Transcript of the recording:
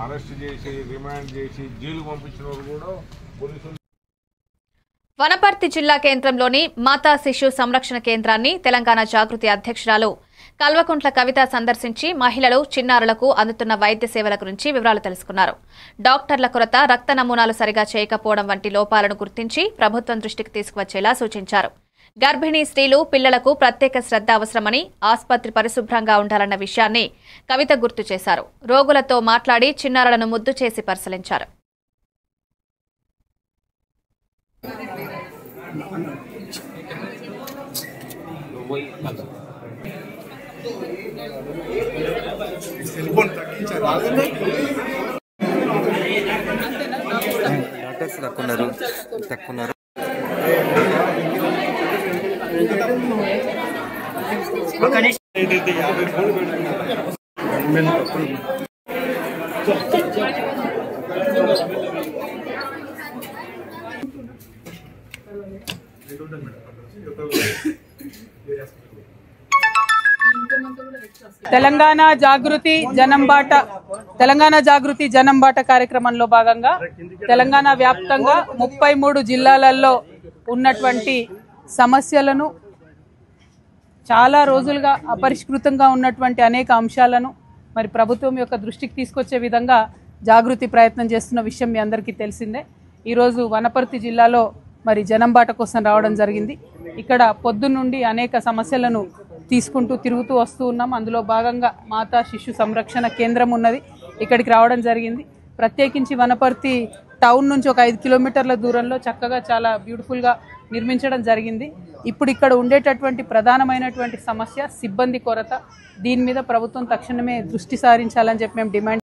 Arrest చేసి remand చేసి jail పంపించిన వాళ్ళు కూడా పోలీసులు. వనపర్తి జిల్లా కేంద్రంలోని మాతా శిశు సంరక్షణ కేంద్రాన్ని తెలంగాణ జాగృతి అధ్యక్షురాలు కల్వకుంట్ల కవిత సందర్శించి మహిళలు చిన్నారులకు అందుతున్న వైద్య సేవల గురించి వివరాలు తెలుసుకున్నారు. డాక్టర్ల కొరత, రక్త నమూనాలు సరిగా చేయకపోవడం వంటి లోపాలను గుర్తించి ప్రభుత్వం దృష్టికి తీసుకువచ్చేలా సూచించారు. గర్భిణీ స్త్రీలు, పిల్లలకు ప్రత్యేక శ్రద్ధ అవసరమని, ఆసుపత్రి పరిశుభ్రంగా ఉండాలన్న విషయాన్ని కవిత గుర్తు చేశారు. రోగులతో మాట్లాడి చిన్నారులను ముద్దు చేసి పరిశీలించారు. డాక్టర్స్ తక్కున్నారు. తెలంగాణ జాగృతి జనంబాట కార్యక్రమంలో భాగంగా తెలంగాణ వ్యాప్తంగా 33 జిల్లాలలో ఉన్నటువంటి సమస్యలను, చాలా రోజులుగా అపరిష్కృతంగా ఉన్నటువంటి అనేక అంశాలను మరి ప్రభుత్వం యొక్క దృష్టికి తీసుకొచ్చే విధంగా జాగృతి ప్రయత్నం చేస్తున్న విషయం మీ అందరికీ తెలిసిందే. ఈరోజు వనపర్తి జిల్లాలో మరి జనంబాట కోసం రావడం జరిగింది. ఇక్కడ పొద్దున్నుండి అనేక సమస్యలను తీసుకుంటూ తిరుగుతూ వస్తూ ఉన్నాం. అందులో భాగంగా మాతా శిశు సంరక్షణ కేంద్రం ఉన్నది, ఇక్కడికి రావడం జరిగింది. ప్రత్యేకించి వనపర్తి టౌన్ నుంచి ఒక 5 కిలోమీటర్ల దూరంలో చక్కగా చాలా బ్యూటిఫుల్గా నిర్మించడం జరిగింది. ఇప్పుడు ఇక్కడ ఉండేటటువంటి ప్రధానమైనటువంటి సమస్య సిబ్బంది కొరత. దీని మీద ప్రభుత్వం తక్షణమే దృష్టి సారించాలని చెప్పి మేము డిమాండ్